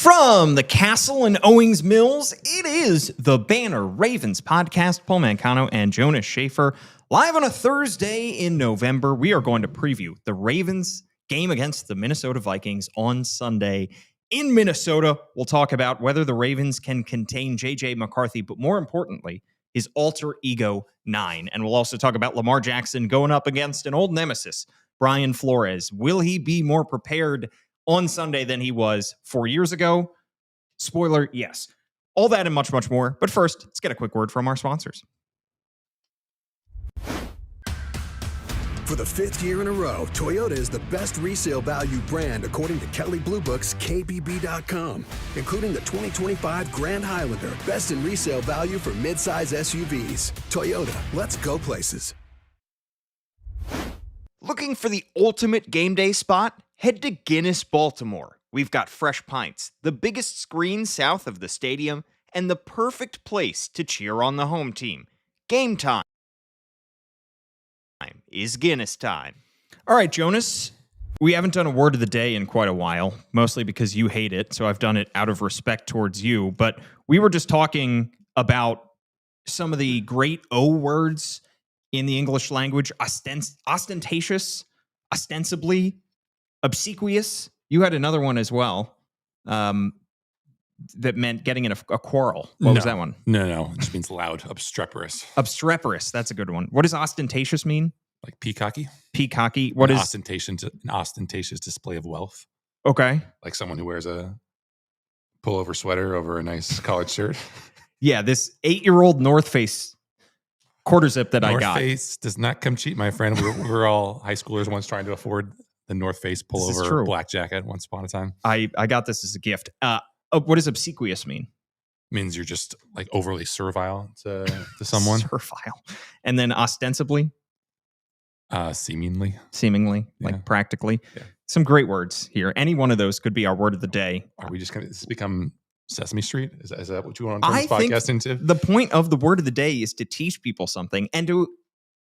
From the castle in Owings Mills, it is the Banner Ravens podcast. Paul Mancano and Jonas Shaffer live on a Thursday in November. We are going to preview the Ravens game against the Minnesota Vikings on Sunday in Minnesota. We'll talk about whether the Ravens can contain J.J. McCarthy, but more importantly, his alter ego 9. And we'll also talk about Lamar Jackson going up against an old nemesis, Brian Flores. Will he be more prepared on Sunday than he was 4 years ago? Spoiler, yes. All that and much, much more. But first, let's get a quick word from our sponsors. For the fifth year in a row, Toyota is the best resale value brand according to Kelley Blue Book's KBB.com, including the 2025 Grand Highlander, best in resale value for midsize SUVs. Toyota, let's go places. Looking for the ultimate game day spot? Head to Guinness, Baltimore. We've got fresh pints, the biggest screen south of the stadium, and the perfect place to cheer on the home team. Game time is Guinness time. All right, Jonas, we haven't done a word of the day in quite a while, mostly because you hate it, so I've done it out of respect towards you. But we were just talking about some of the great O words in the English language: ostentatious, ostensibly, obsequious. You had another one as well that meant getting in a quarrel. What was that one? No. It just means loud. Obstreperous. Obstreperous. That's a good one. What does ostentatious mean? Like peacocky. Peacocky. What is an ostentatious display of wealth? Okay. Like someone who wears a pullover sweater over a nice collared shirt. Yeah, this 8-year-old North Face quarter zip that I got. North Face does not come cheap, my friend. We were all high schoolers once trying to afford the North Face pullover black jacket once upon a time. I got this as a gift. What does obsequious mean? Means you're just like overly servile to someone. Servile. And then ostensibly? Seemingly, like practically. Yeah. Some great words here. Any one of those could be our word of the day. Are we just going to become Sesame Street? Is that what you want to turn this podcast into? The point of the word of the day is to teach people something and to,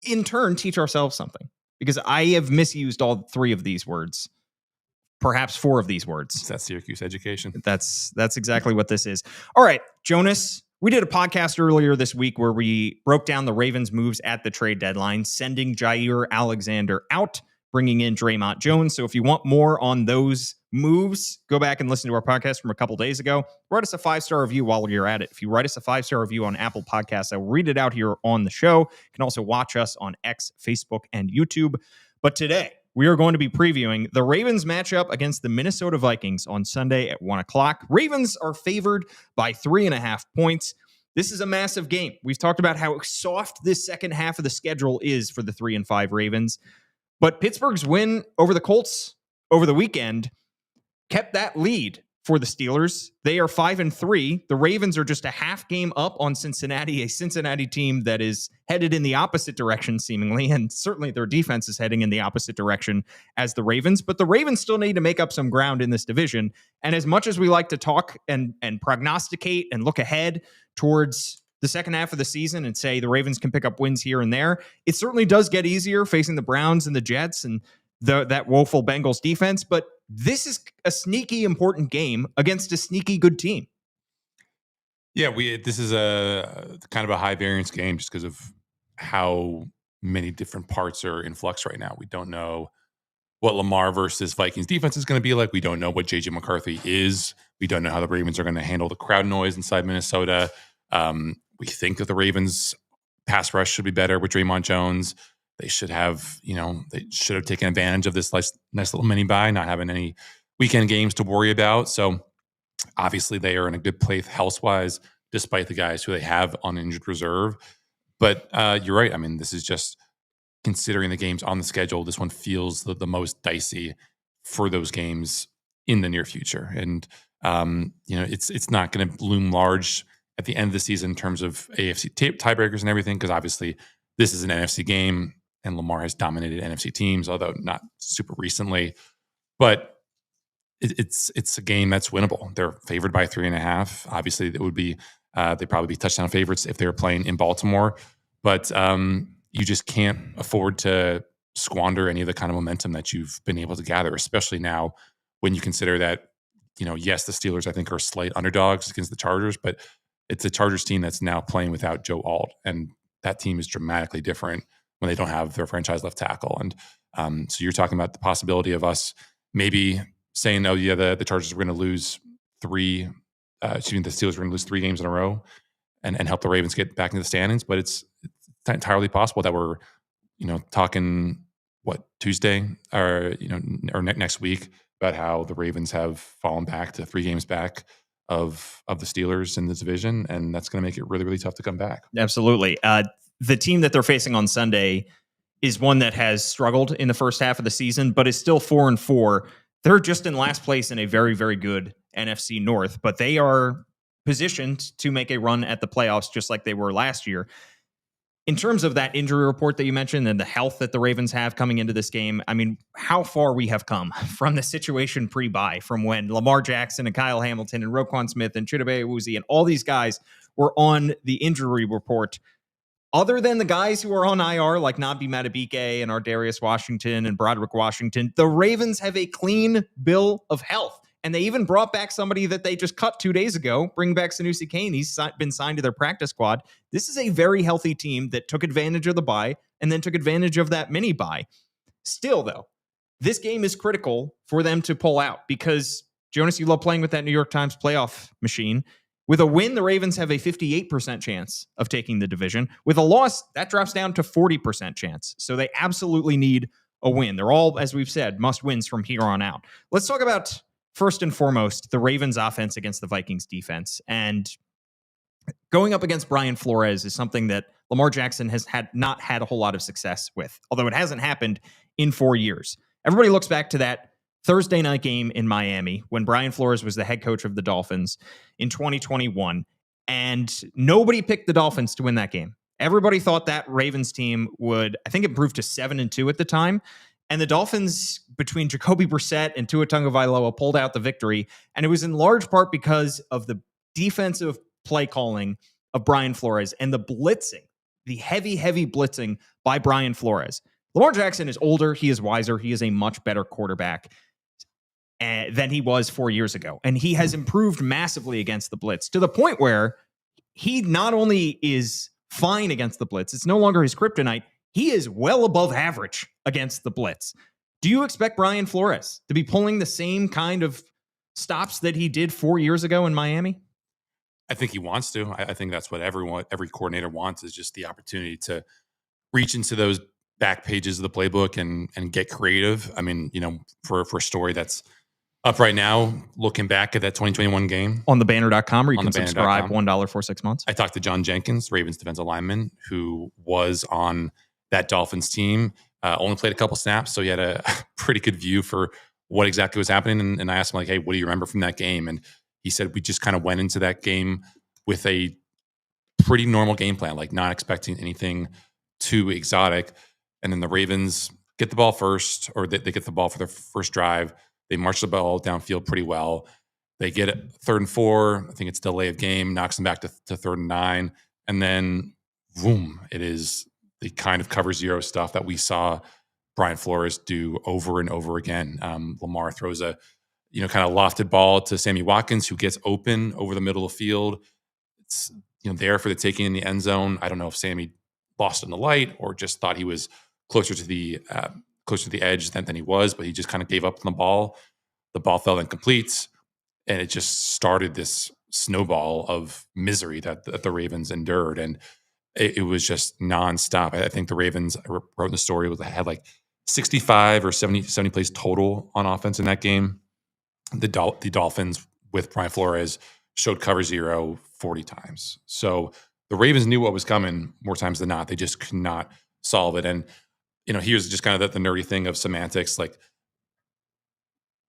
in turn, teach ourselves something. Because I have misused all 3 of these words, perhaps 4 of these words. Is that Syracuse education? That's exactly what this is. All right, Jonas, we did a podcast earlier this week where we broke down the Ravens' moves at the trade deadline, sending Jair Alexander out, bringing in Draymond Jones. So if you want more on those moves, go back and listen to our podcast from a couple days ago. Write us a 5-star review while you're at it. If you write us a 5-star review on Apple Podcasts, I will read it out here on the show. You can also watch us on X, Facebook, and YouTube. But today, we are going to be previewing the Ravens matchup against the Minnesota Vikings on Sunday at 1 o'clock. Ravens are favored by 3.5 points. This is a massive game. We've talked about how soft this second half of the schedule is for the 3-5 Ravens. But Pittsburgh's win over the Colts over the weekend kept that lead for the Steelers. They are 5-3. The Ravens are just a half game up on Cincinnati, a Cincinnati team that is headed in the opposite direction, seemingly, and certainly their defense is heading in the opposite direction as the Ravens. But the Ravens still need to make up some ground in this division. And as much as we like to talk and prognosticate and look ahead towards the second half of the season and say the Ravens can pick up wins here and there, it certainly does get easier facing the Browns and the Jets and that woeful Bengals defense. But this is a sneaky important game against a sneaky good team. Yeah, this is a kind of a high variance game just because of how many different parts are in flux right now. We don't know what Lamar versus Vikings defense is going to be like. We don't know what J.J. McCarthy is. We don't know how the Ravens are going to handle the crowd noise inside Minnesota. We think that the Ravens pass rush should be better with Draymond Jones. They should have, they should have taken advantage of this nice little mini bye, not having any weekend games to worry about. So obviously they are in a good place health-wise, despite the guys who they have on injured reserve. But you're right. I mean, this is just considering the games on the schedule. This one feels the most dicey for those games in the near future. And, it's not going to loom large at the end of the season in terms of AFC tiebreakers and everything, because obviously this is an NFC game and Lamar has dominated NFC teams, although not super recently. But it's a game that's winnable. They're favored by 3.5. Obviously, it would be they'd probably be touchdown favorites if they were playing in Baltimore. But you just can't afford to squander any of the kind of momentum that you've been able to gather, especially now when you consider that yes, the Steelers, I think, are slight underdogs against the Chargers, but it's a Chargers team that's now playing without Joe Alt. And that team is dramatically different when they don't have their franchise left tackle. And so you're talking about the possibility of us maybe saying, oh, yeah, the Chargers are going to lose the Steelers are going to lose 3 games in a row and help the Ravens get back into the standings. But it's entirely possible that we're, talking Tuesday or next week about how the Ravens have fallen back to 3 games back of the Steelers in this division, and that's going to make it really, really tough to come back. Absolutely. The team that they're facing on Sunday is one that has struggled in the first half of the season, but is still 4-4. They're just in last place in a very, very good NFC North, but they are positioned to make a run at the playoffs just like they were last year. In terms of that injury report that you mentioned and the health that the Ravens have coming into this game, I mean, how far we have come from the situation pre-bye, from when Lamar Jackson and Kyle Hamilton and Roquan Smith and Chidobe Awuzie and all these guys were on the injury report. Other than the guys who are on IR, like Nabi Madubuike and Ardarius Washington and Broderick Washington, the Ravens have a clean bill of health. And they even brought back somebody that they just cut 2 days ago, bring back Sanusi Kane. He's been signed to their practice squad. This is a very healthy team that took advantage of the bye and then took advantage of that mini bye. Still, though, this game is critical for them to pull out because, Jonas, you love playing with that New York Times playoff machine. With a win, the Ravens have a 58% chance of taking the division. With a loss, that drops down to 40% chance. So they absolutely need a win. They're all, as we've said, must wins from here on out. Let's talk about, first and foremost, the Ravens offense against the Vikings defense. And going up against Brian Flores is something that Lamar Jackson has not had a whole lot of success with, although it hasn't happened in 4 years. Everybody looks back to that Thursday night game in Miami when Brian Flores was the head coach of the Dolphins in 2021, and nobody picked the Dolphins to win that game. Everybody thought that Ravens team would, I think it improved to 7-2 at the time, and the Dolphins, between Jacoby Brissett and Tua Tagovailoa, pulled out the victory, and it was in large part because of the defensive play calling of Brian Flores and the blitzing, the heavy, heavy blitzing by Brian Flores. Lamar Jackson is older. He is wiser. He is a much better quarterback than he was 4 years ago. And he has improved massively against the blitz to the point where he not only is fine against the blitz, it's no longer his kryptonite. He is well above average against the blitz. Do you expect Brian Flores to be pulling the same kind of stops that he did 4 years ago in Miami? I think he wants to. I think that's what every coordinator wants, is just the opportunity to reach into those back pages of the playbook and get creative. I mean, for a story that's up right now, looking back at that 2021 game. On thebanner.com, where you can subscribe $1 for 6 months. I talked to John Jenkins, Ravens defensive lineman, who was on that Dolphins team, only played a couple snaps, so he had a pretty good view for what exactly was happening. And I asked him, like, hey, what do you remember from that game? And he said, we just kind of went into that game with a pretty normal game plan, like not expecting anything too exotic. And then the Ravens get the ball first, or they get the ball for their first drive. They march the ball downfield pretty well. They get it 3rd and 4. I think it's delay of game, knocks them back to 3rd and 9. And then, boom, it is the kind of cover zero stuff that we saw Brian Flores do over and over again. Lamar throws a kind of lofted ball to Sammy Watkins, who gets open over the middle of the field. It's there for the taking in the end zone. I don't know if Sammy lost in the light or just thought he was closer to the edge than he was, but he just kind of gave up on the ball. The ball fell incomplete, and it just started this snowball of misery that the Ravens endured, and it was just nonstop. I think the Ravens, I wrote in the story, had like 65 or 70 plays total on offense in that game. The Dolphins with Brian Flores showed cover zero 40 times. So the Ravens knew what was coming more times than not. They just could not solve it. And here's just kind of the nerdy thing of semantics. Like,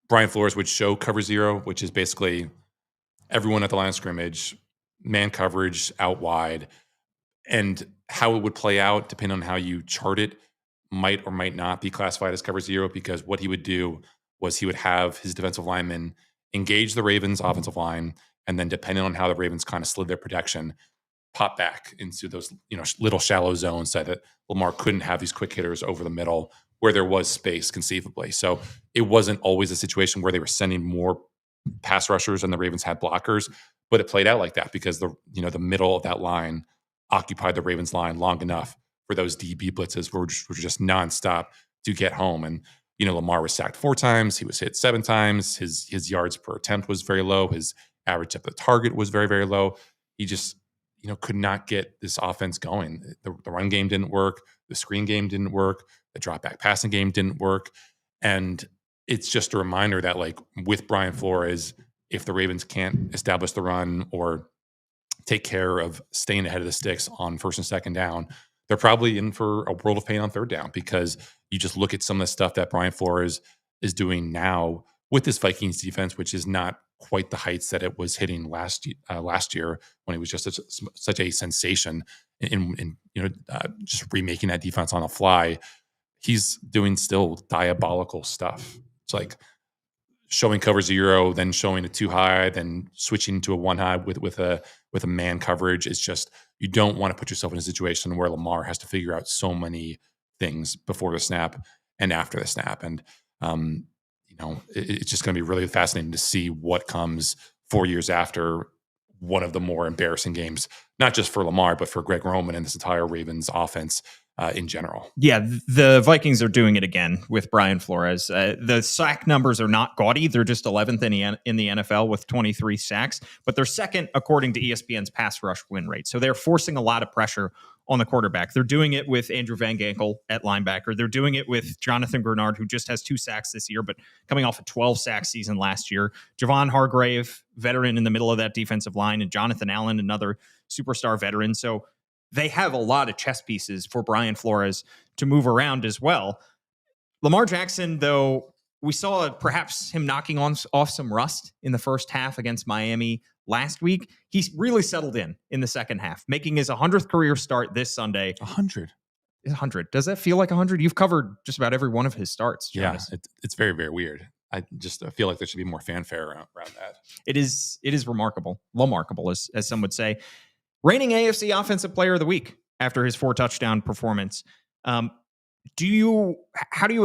Brian Flores would show cover zero, which is basically everyone at the line of scrimmage, man coverage out wide, and how it would play out, depending on how you chart it, might or might not be classified as cover zero, because what he would do was he would have his defensive linemen engage the Ravens offensive line, and then depending on how the Ravens kind of slid their protection, pop back into those little shallow zones so that Lamar couldn't have these quick hitters over the middle where there was space conceivably. So it wasn't always a situation where they were sending more pass rushers and the Ravens had blockers, but it played out like that because the middle of that line occupied the Ravens line long enough for those DB blitzes were just nonstop to get home. And Lamar was sacked 4 times, he was hit 7 times, his yards per attempt was very low, his average depth of target was very, very low. He just could not get this offense going. The run game didn't work, the screen game didn't work, the drop back passing game didn't work. And it's just a reminder that, like, with Brian Flores, if the Ravens can't establish the run or take care of staying ahead of the sticks on first and second down, they're probably in for a world of pain on third down, because you just look at some of the stuff that Brian Flores is doing now with this Vikings defense, which is not quite the heights that it was hitting last year when he was just such a sensation in just remaking that defense on the fly. He's doing still diabolical stuff. It's like showing cover 0, then showing a 2 high, then switching to a 1 high with a man coverage. It's just, you don't want to put yourself in a situation where Lamar has to figure out so many things before the snap and after the snap. And it's just going to be really fascinating to see what comes 4 years after one of the more embarrassing games, not just for Lamar, but for Greg Roman and this entire Ravens offense in general. Yeah, the Vikings are doing it again with Brian Flores. The sack numbers are not gaudy. They're just 11th in the NFL with 23 sacks, but they're second according to ESPN's pass rush win rate. So they're forcing a lot of pressure on the quarterback. They're doing it with Andrew Van Ginkel at linebacker. They're doing it with Jonathan Grenard, who just has 2 sacks this year, but coming off a 12-sack season last year. Javon Hargrave, veteran in the middle of that defensive line, and Jonathan Allen, another superstar veteran. So they have a lot of chess pieces for Brian Flores to move around as well. Lamar Jackson, though, we saw perhaps him knocking off some rust in the first half against Miami last week. He's really settled in the second half, making his 100th career start this Sunday. 100. Does that feel like 100? You've covered just about every one of his starts, Jonas. Yeah, it's very, very weird. I feel like there should be more fanfare around that. It is remarkable, as some would say. Reigning AFC Offensive Player of the Week after his 4-touchdown performance. How do you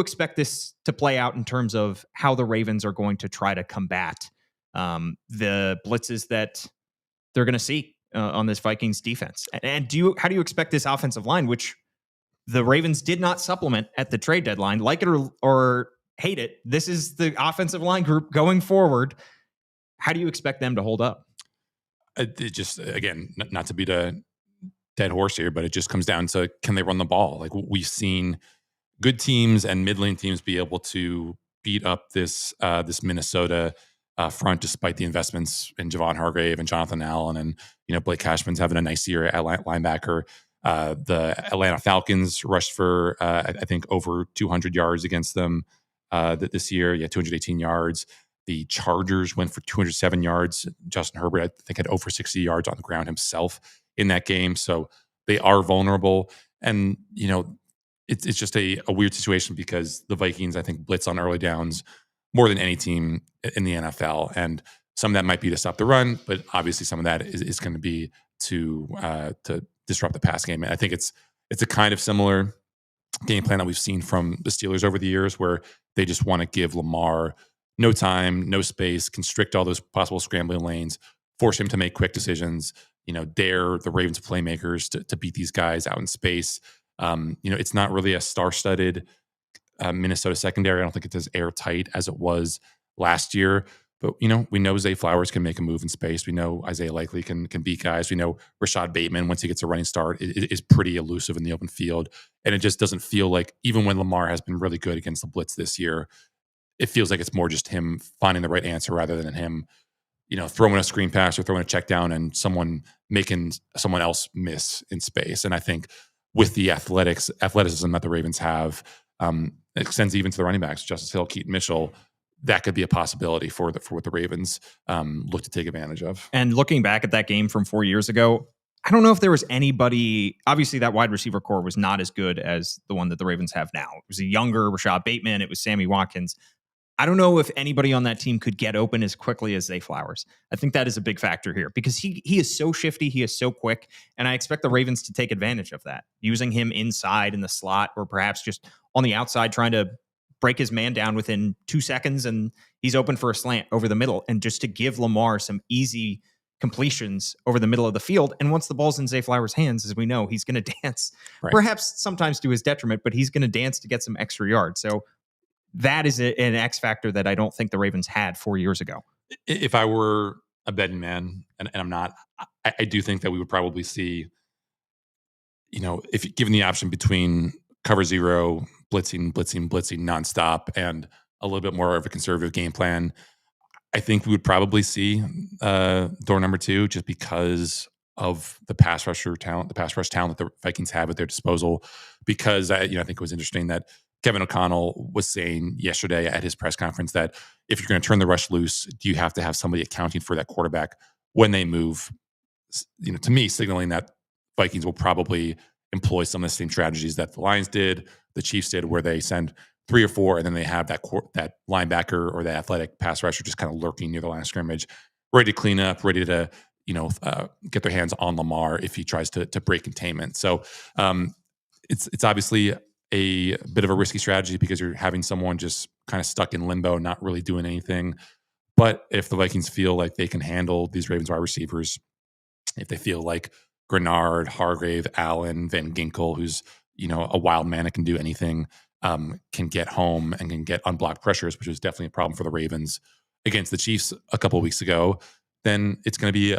expect this to play out in terms of how the Ravens are going to try to combat the blitzes that they're going to see on this Vikings defense? And how do you expect this offensive line, which the Ravens did not supplement at the trade deadline, like it or hate it, this is the offensive line group going forward. How do you expect them to hold up? It just, again, not to beat a dead horse here, but it just comes down to, can they run the ball? Like, we've seen good teams and middling teams be able to beat up this Minnesota front, despite the investments in Javon Hargrave and Jonathan Allen, and Blake Cashman's having a nice year at linebacker. The Atlanta Falcons rushed for I think over 200 yards against them this year. 218 yards. The Chargers went for 207 yards. Justin Herbert, I think, had over 60 yards on the ground himself in that game. So they are vulnerable. And, it's just a weird situation, because the Vikings, I think, blitz on early downs more than any team in the NFL. And some of that might be to stop the run, but obviously some of that is going to be to disrupt the pass game. And I think it's a kind of similar game plan that we've seen from the Steelers over the years, where they just want to give Lamar no time, no space, constrict all those possible scrambling lanes, force him to make quick decisions, dare the Ravens playmakers to beat these guys out in space. It's not really a star-studded Minnesota secondary. I don't think it's as airtight as it was last year. But, we know Zay Flowers can make a move in space. We know Isaiah Likely can beat guys. We know Rashad Bateman, once he gets a running start, is pretty elusive in the open field. And it just doesn't feel like, even when Lamar has been really good against the blitz this year, it feels like it's more just him finding the right answer rather than him, throwing a screen pass or throwing a check down and someone making someone else miss in space. And I think with the athleticism that the Ravens have, it extends even to the running backs, Justice Hill, Keaton Mitchell. That could be a possibility for what the Ravens look to take advantage of. And looking back at that game from 4 years ago, I don't know if there was anybody. Obviously, that wide receiver core was not as good as the one that the Ravens have now. It was a younger Rashad Bateman. It was Sammy Watkins. I don't know if anybody on that team could get open as quickly as Zay Flowers. I think that is a big factor here, because he is so shifty, he is so quick, and I expect the Ravens to take advantage of that, using him inside in the slot or perhaps just on the outside, trying to break his man down within 2 seconds and he's open for a slant over the middle, and just to give Lamar some easy completions over the middle of the field. And once the ball's in Zay Flowers' hands, as we know, he's going to dance, perhaps sometimes to his detriment, but he's going to dance to get some extra yards. So that is an X factor that I don't think the Ravens had 4 years ago. If I were a betting man, and I'm not, I do think that we would probably see, if given the option between cover zero, blitzing nonstop, and a little bit more of a conservative game plan, I think we would probably see door number 2, just because of the pass rush talent that the Vikings have at their disposal. Because I think it was interesting that Kevin O'Connell was saying yesterday at his press conference that if you're going to turn the rush loose, do you have to have somebody accounting for that quarterback when they move? To me, signaling that Vikings will probably employ some of the same strategies that the Lions did, the Chiefs did, where they send 3 or 4, and then they have that linebacker or the athletic pass rusher just kind of lurking near the line of scrimmage, ready to clean up, ready to get their hands on Lamar if he tries to break containment. So it's obviously a bit of a risky strategy because you're having someone just kind of stuck in limbo, not really doing anything. But if the Vikings feel like they can handle these Ravens wide receivers, if they feel like Grenard, Hargrave, Allen, Van Ginkel, who's a wild man that can do anything, can get home and can get unblocked pressures, which is definitely a problem for the Ravens against the Chiefs a couple of weeks ago, then it's going to be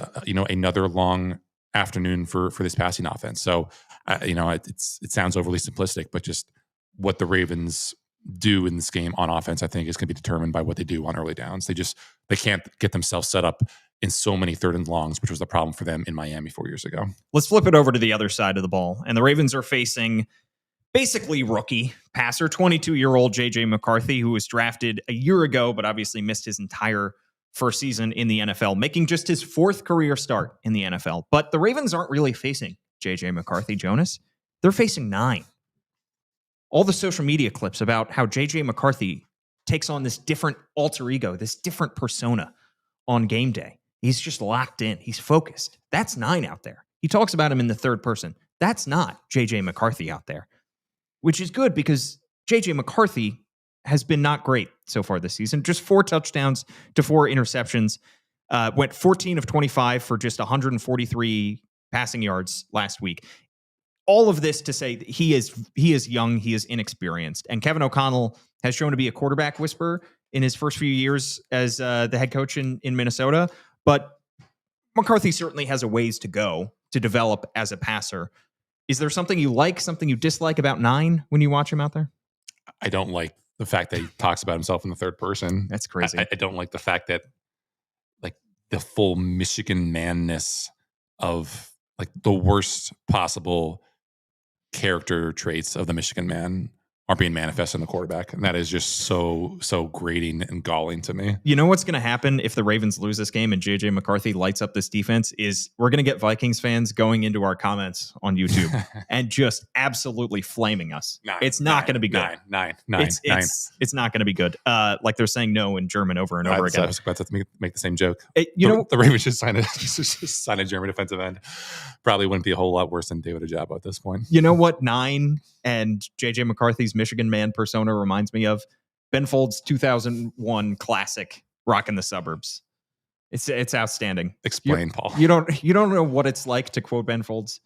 another long afternoon for this passing offense. So it sounds overly simplistic, but just what the Ravens do in this game on offense, I think, is going to be determined by what they do on early downs. They can't get themselves set up in so many third and longs, which was the problem for them in Miami 4 years ago. Let's flip it over to the other side of the ball. And the Ravens are facing basically rookie passer, 22-year-old J.J. McCarthy, who was drafted a year ago, but obviously missed his entire first season in the NFL, making just his 4th career start in the NFL. But the Ravens aren't really facing J.J. McCarthy, Jonas. They're facing 9. All the social media clips about how J.J. McCarthy takes on this different alter ego, this different persona on game day. He's just locked in. He's focused. That's 9 out there. He talks about him in the third person. That's not J.J. McCarthy out there, which is good because J.J. McCarthy has been not great so far this season. Just 4 touchdowns to 4 interceptions. Went 14 of 25 for just 143 passing yards last week. All of this to say that he is young, he is inexperienced. And Kevin O'Connell has shown to be a quarterback whisperer in his first few years as the head coach in Minnesota. But McCarthy certainly has a ways to go to develop as a passer. Is there something you like, something you dislike about 9 when you watch him out there? I don't like the fact that he talks about himself in the third person. That's crazy. I don't like the fact that the full Michigan manness of the worst possible character traits of the Michigan man are being manifested in the quarterback. And that is just so grating and galling to me. You know what's going to happen if the Ravens lose this game and J.J. McCarthy lights up this defense is we're going to get Vikings fans going into our comments on YouTube and just absolutely flaming us. It's not going to be good. Nine. It's not going to be good. Like they're saying no in German over and over again. I was about to make the same joke. The Ravens should sign a German defensive end. Probably wouldn't be a whole lot worse than David Ojabo at this point. You know what 9 and J.J. McCarthy's Michigan man persona reminds me of? Ben Folds' 2001 classic, Rockin' the Suburbs. It's outstanding. Explain, Paul. You don't know what it's like, to quote Ben Folds,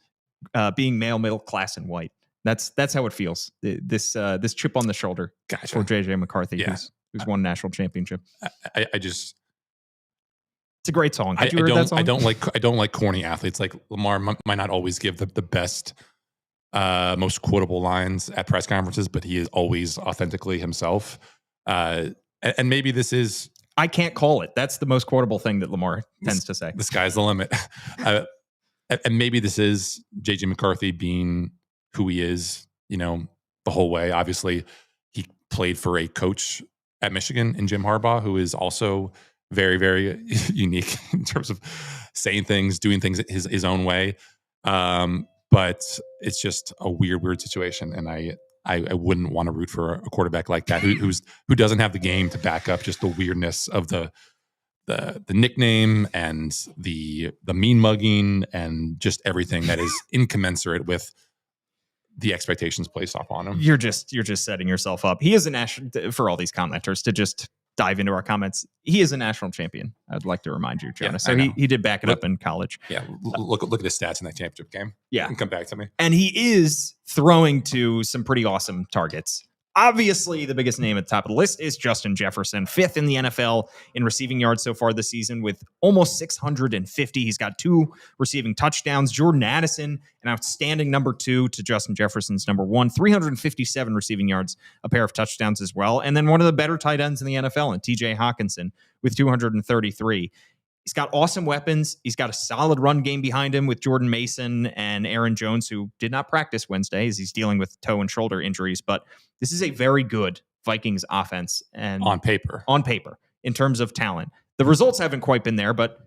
being male, middle class, and white. That's how it feels. This chip on the shoulder for J.J. McCarthy, who's won national championship. It's a great song. Have you heard that song? I don't like corny athletes. Like Lamar might not always give the best, most quotable lines at press conferences, but he is always authentically himself. And maybe this is... I can't call it. That's the most quotable thing that Lamar tends to say. The sky's the limit. And maybe this is J.J. McCarthy being who he is, the whole way. Obviously, he played for a coach at Michigan in Jim Harbaugh, who is also very, very unique in terms of saying things, doing things his own way. But it's just a weird situation. And I wouldn't want to root for a quarterback like that who doesn't have the game to back up just the weirdness of the nickname and the mean mugging and just everything that is incommensurate with the expectations placed upon him. You're just setting yourself up. He is a national, for all these commenters to just dive into our comments. He is a national champion. I'd like to remind you, Jonas. Yeah, so he did back it up in college. Yeah, look at his stats in that championship game. Yeah. And come back to me. And he is throwing to some pretty awesome targets. Obviously, the biggest name at the top of the list is Justin Jefferson, 5th in the NFL in receiving yards so far this season with almost 650. He's got 2 receiving touchdowns. Jordan Addison, an outstanding number 2 to Justin Jefferson's number 1, 357 receiving yards, a pair of touchdowns as well. And then one of the better tight ends in the NFL, and TJ Hawkinson with 233. He's got awesome weapons. He's got a solid run game behind him with Jordan Mason and Aaron Jones, who did not practice Wednesday as he's dealing with toe and shoulder injuries. But this is a very good Vikings offense. And on paper, in terms of talent. The results haven't quite been there, but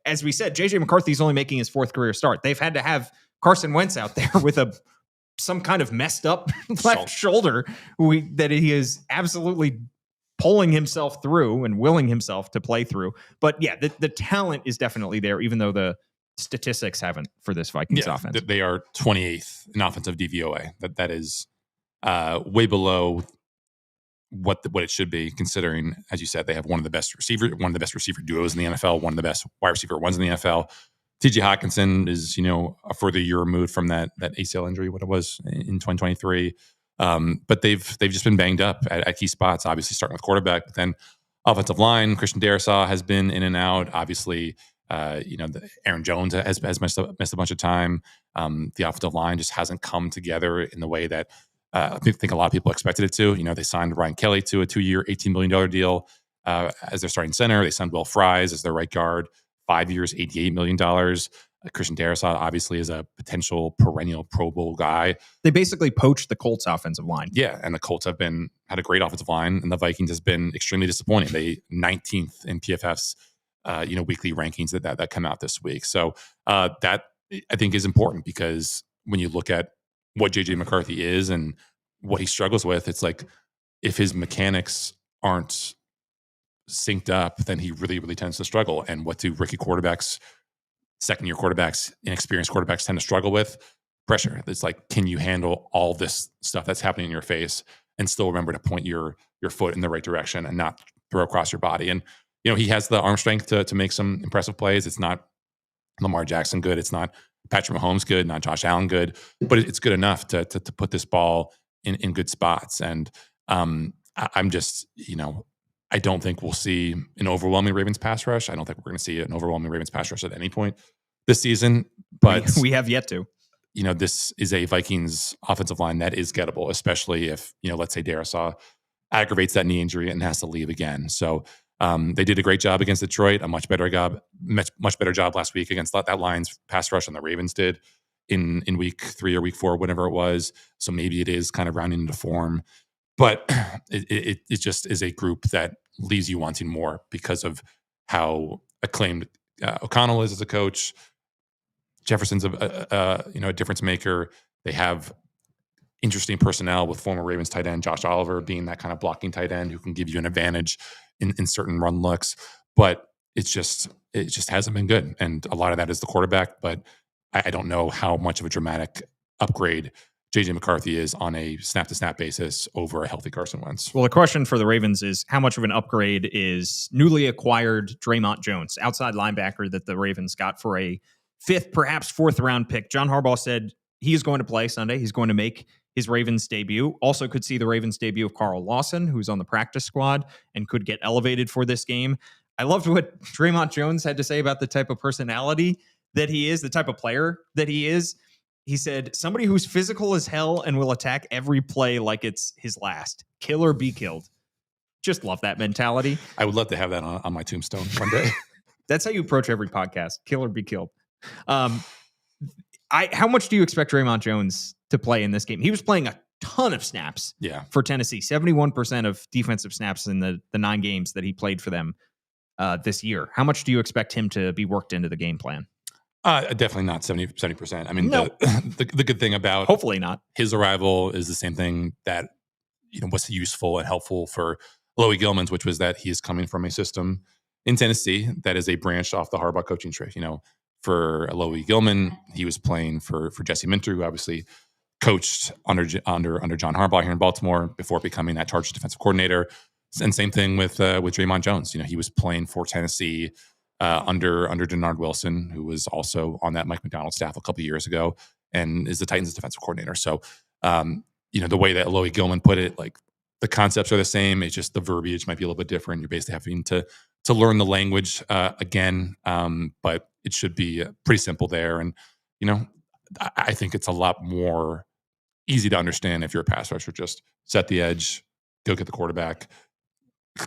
as we said, JJ McCarthy's only making his 4th career start. They've had to have Carson Wentz out there with some kind of messed up left shoulder that he is absolutely pulling himself through and willing himself to play through. But yeah, the talent is definitely there, even though the statistics haven't for this Vikings offense. They are 28th in offensive DVOA. That is way below what it should be, considering, as you said, they have one of the best receiver duos in the NFL, one of the best wide receiver ones in the NFL. TJ Hawkinson is, a further year removed from that ACL injury, what it was in 2023. But they've just been banged up at key spots, obviously starting with quarterback, but then offensive line. Christian Darrisaw has been in and out. Obviously, Aaron Jones has missed a bunch of time. The offensive line just hasn't come together in the way that I think a lot of people expected it to. They signed Ryan Kelly to a 2-year, $18 million deal as their starting center. They signed Will Fries as their right guard, 5 years, $88 million. Christian Darrisaw obviously is a potential perennial Pro Bowl guy. They basically poached the Colts offensive line. Yeah, and the Colts had a great offensive line, and the Vikings has been extremely disappointing. They 19th in PFF's weekly rankings that come out this week. So that I think is important, because when you look at what JJ McCarthy is and what he struggles with, it's like if his mechanics aren't synced up, then he really, really tends to struggle. And what do rookie quarterbacks, second-year quarterbacks, inexperienced quarterbacks tend to struggle with? Pressure. It's like, can you handle all this stuff that's happening in your face and still remember to point your foot in the right direction and not throw across your body? And he has the arm strength to make some impressive plays. It's not Lamar Jackson good. It's not Patrick Mahomes good, not Josh Allen good, but it's good enough to put this ball in good spots. And I'm just, I don't think we'll see an overwhelming Ravens pass rush. I don't think we're going to see an overwhelming Ravens pass rush at any point this season. But we have yet to. This is a Vikings offensive line that is gettable, especially if, let's say Darrisaw aggravates that knee injury and has to leave again. So they did a great job against Detroit, a much better job last week against that Lions pass rush than the Ravens did in week 3 or week 4, whatever it was. So maybe it is kind of rounding into form, but it just is a group that leaves you wanting more because of how acclaimed O'Connell is as a coach. Jefferson's a difference maker. They have interesting personnel with former Ravens tight end Josh Oliver being that kind of blocking tight end who can give you an advantage in certain run looks, but it just hasn't been good. And a lot of that is the quarterback, but I don't know how much of a dramatic upgrade JJ McCarthy is on a snap-to-snap basis over a healthy Carson Wentz. Well, the question for the Ravens is how much of an upgrade is newly acquired Draymond Jones, outside linebacker that the Ravens got for a 5th, perhaps 4th round pick. John Harbaugh said he is going to play Sunday. He's going to make his Ravens debut. Also could see the Ravens debut of Carl Lawson, who's on the practice squad and could get elevated for this game. I loved what Draymond Jones had to say about the type of personality that he is, the type of player that he is. He said, somebody who's physical as hell and will attack every play like it's his last. Kill or be killed. Just love that mentality. I would love to have that on my tombstone one day. That's how you approach every podcast. Kill or be killed. How much do you expect Draymond Jones to play in this game? He was playing a ton of snaps for Tennessee, 71% of defensive snaps in the 9 games that he played for them this year. How much do you expect him to be worked into the game plan? Definitely not 70%. I mean, no. the good thing about hopefully not his arrival is the same thing that was useful and helpful for Louis Gilman's, which was that he is coming from a system in Tennessee that is a branch off the Harbaugh coaching tree. For Louis Gilman, he was playing for Jesse Minter, who obviously coached under John Harbaugh here in Baltimore before becoming that Chargers defensive coordinator. And same thing with Draymond Jones. You know, he was playing for Tennessee under Denard Wilson, who was also on that Mike McDonald staff a couple of years ago, and is the Titans' defensive coordinator. So, you know, the way that Loie Gilman put it, like the concepts are the same. It's just the verbiage might be a little bit different. You're basically having to learn the language again, but it should be pretty simple there. And you know, I think it's a lot more easy to understand if you're a pass rusher. Just set the edge, go get the quarterback,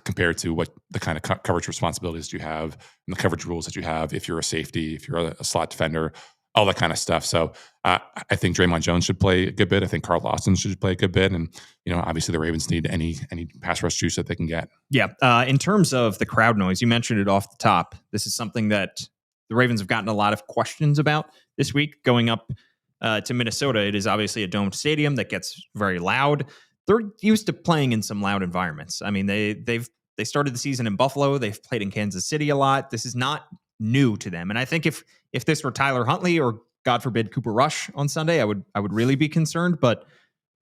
compared to what the kind of coverage responsibilities you have and the coverage rules that you have if you're a safety, if you're a slot defender, all that kind of stuff. So I think Draymond Jones should play a good bit. I think Carl Lawson should play a good bit. And, you know, obviously the Ravens need any pass rush juice that they can get. Yeah. In terms of the crowd noise, you mentioned it off the top. This is something that the Ravens have gotten a lot of questions about this week. Going up to Minnesota, it is obviously a domed stadium that gets very loud. They're used to playing in some loud environments. I mean, they started the season in Buffalo. They've played in Kansas City a lot. This is not new to them. And I think if this were Tyler Huntley or, God forbid, Cooper Rush on Sunday, I would really be concerned. But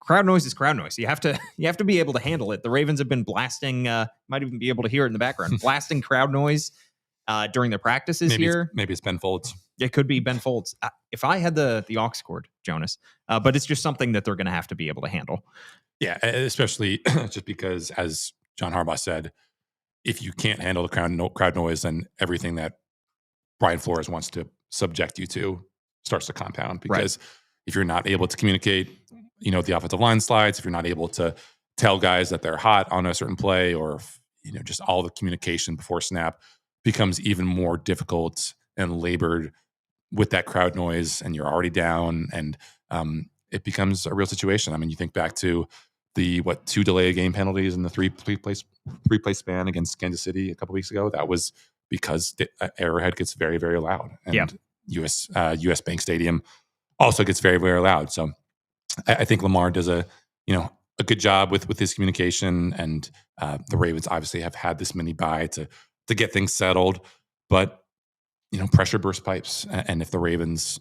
crowd noise is crowd noise. You have to be able to handle it. The Ravens have been blasting. Might even be able to hear it in the background, blasting crowd noise during the practices here. Maybe it's Ben Folds. It could be Ben Folds. If I had the aux cord, Jonas, but it's just something that they're going to have to be able to handle. Yeah, especially just because, as John Harbaugh said, if you can't handle the crowd noise, then everything that Brian Flores wants to subject you to starts to compound. Because if you're not able to communicate, you know, the offensive line slides, if you're not able to tell guys that they're hot on a certain play, or, you know, just all the communication before snap becomes even more difficult and labored with that crowd noise, and you're already down, and it becomes a real situation. I mean, you think back to the 2 delay game penalties in the three play span against Kansas City a couple weeks ago. That was because the Arrowhead gets very, very loud, and US Bank Stadium also gets very, very loud. So I think Lamar does a good job with his communication, and the Ravens obviously have had this mini bye to get things settled, but you know, pressure bursts pipes, and if the Ravens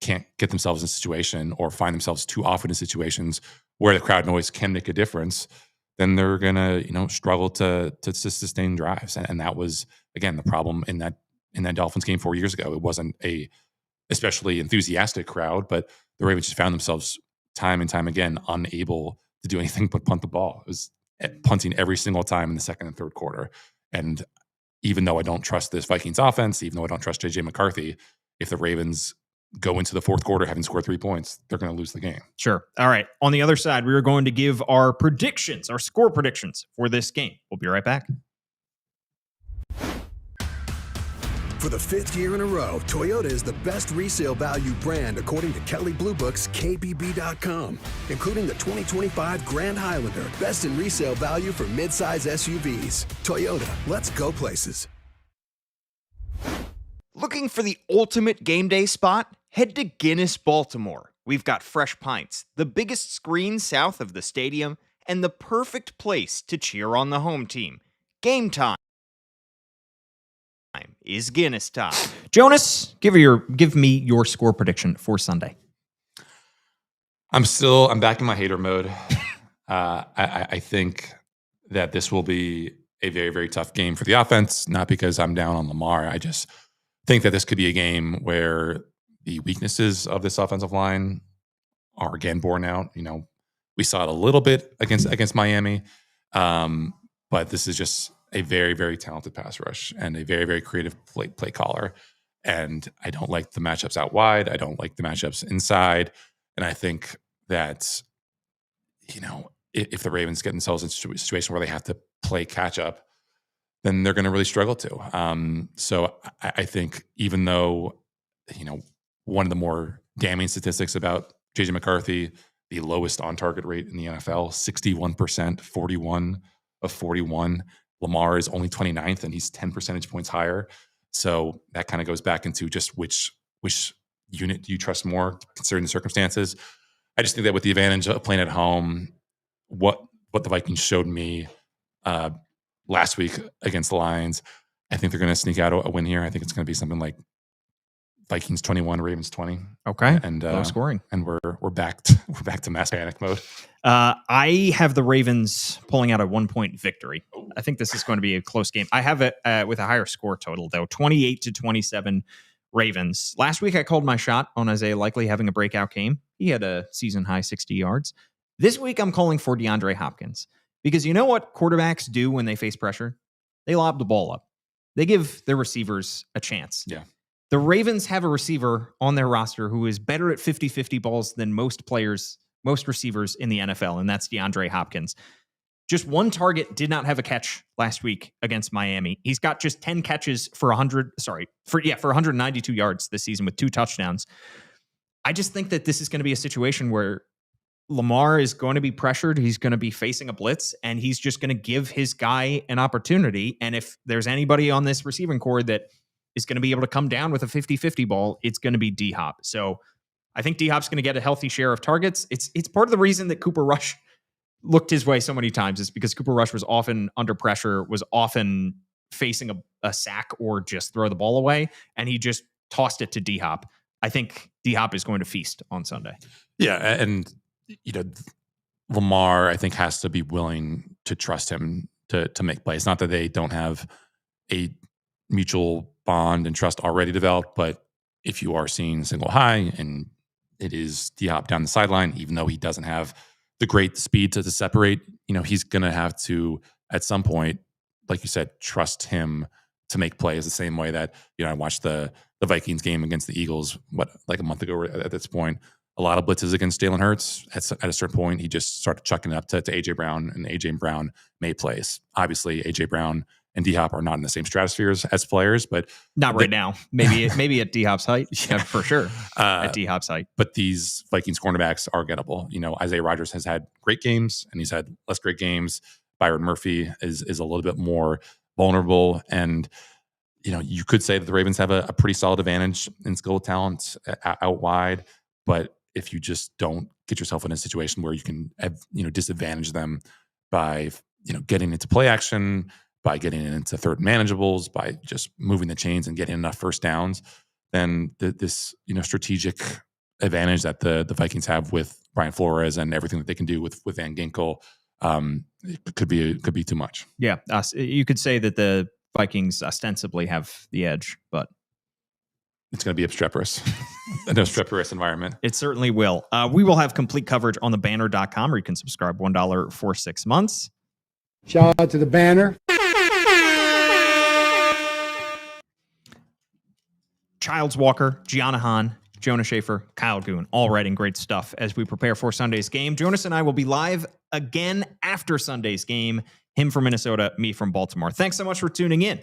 can't get themselves in a situation or find themselves too often in situations where the crowd noise can make a difference, then they're going to, you know, struggle to sustain drives. And that was, again, the problem in that Dolphins game 4 years ago. It wasn't a especially enthusiastic crowd, but the Ravens just found themselves time and time again unable to do anything but punt the ball. It was punting every single time in the second and third quarter. And even though I don't trust this Vikings offense, even though I don't trust JJ McCarthy, if the Ravens go into the fourth quarter having scored 3 points, they're going to lose the game. Sure. All right. On the other side, we are going to give our predictions, our score predictions for this game. We'll be right back. For the 5th year in a row, Toyota is the best resale value brand according to Kelley Blue Book's KBB.com, including the 2025 Grand Highlander, best in resale value for midsize SUVs. Toyota, let's go places. Looking for the ultimate game day spot? Head to Guinness, Baltimore. We've got fresh pints, the biggest screen south of the stadium, and the perfect place to cheer on the home team. Game time is Guinness time. Jonas, give me your score prediction for Sunday. I'm back in my hater mode. I think that this will be a very, very tough game for the offense, not because I'm down on Lamar. I just think that this could be a game where the weaknesses of this offensive line are again borne out. You know, we saw it a little bit against Miami, but this is just a very, very talented pass rush and a very, very creative play caller. And I don't like the matchups out wide. I don't like the matchups inside. And I think that, you know, if the Ravens get themselves in a situation where they have to play catch up, then they're going to really struggle to. So I think even though, you know, one of the more damning statistics about JJ McCarthy, the lowest on target rate in the NFL, 61%, 41 of 41. Lamar is only 29th, and he's 10 percentage points higher. So that kind of goes back into just which unit do you trust more considering the circumstances. I just think that with the advantage of playing at home, what the Vikings showed me last week against the Lions, I think they're going to sneak out a win here. I think it's going to be something like Vikings 21, Ravens 20. Okay. And low scoring. And we're back to mass panic mode. I have the Ravens pulling out a 1-point victory. I think this is going to be a close game. I have it with a higher score total, though, 28-27 Ravens. Last week, I called my shot on Isaiah Likely having a breakout game. He had a season-high 60 yards. This week, I'm calling for DeAndre Hopkins because you know what quarterbacks do when they face pressure? They lob the ball up. They give their receivers a chance. Yeah. The Ravens have a receiver on their roster who is better at 50-50 balls than most receivers in the NFL, and that's DeAndre Hopkins. Just one target, did not have a catch last week against Miami. He's got just 10 catches for 192 yards this season with 2 touchdowns. I just think that this is going to be a situation where Lamar is going to be pressured. He's going to be facing a blitz, and he's just going to give his guy an opportunity. And if there's anybody on this receiving core that is going to be able to come down with a 50-50 ball, it's going to be D-Hop. So I think D-Hop's going to get a healthy share of targets. It's part of the reason that Cooper Rush looked his way so many times is because Cooper Rush was often under pressure, was often facing a sack or just throw the ball away, and he just tossed it to D-Hop. I think D-Hop is going to feast on Sunday. Yeah, and Lamar, I think, has to be willing to trust him to make plays. Not that they don't have a mutual bond and trust already developed, but if you are seeing single high and it is D-Hop down the sideline, even though he doesn't have the great speed to separate, he's going to have to, at some point, like you said, trust him to make plays the same way that, I watched the Vikings game against the Eagles, like a month ago at this point. A lot of blitzes against Jalen Hurts. At a certain point, he just started chucking it up to A.J. Brown, and A.J. Brown made plays. Obviously, A.J. Brown and D-Hop are not in the same stratospheres as players, but not right now. Maybe at D-Hop's height, yeah, for sure. At D-Hop's height, but these Vikings cornerbacks are gettable. Isaiah Rodgers has had great games, and he's had less great games. Byron Murphy is a little bit more vulnerable, and you could say that the Ravens have a pretty solid advantage in skill talent out wide, but if you just don't get yourself in a situation where you can disadvantage them by getting into play action, by getting into third manageables, by just moving the chains and getting enough first downs, then this strategic advantage that the Vikings have with Brian Flores and everything that they can do with Van Ginkel, it could be too much. Yeah, you could say that the Vikings ostensibly have the edge, but it's going to be obstreperous. An obstreperous environment. It certainly will. We will have complete coverage on thebanner.com, where you can subscribe $1 for 6 months. Shout out to the Banner. Childs Walker, Gianna Hahn, Jonas Shaffer, Kyle Goon, all writing great stuff as we prepare for Sunday's game. Jonas and I will be live again after Sunday's game. Him from Minnesota, me from Baltimore. Thanks so much for tuning in.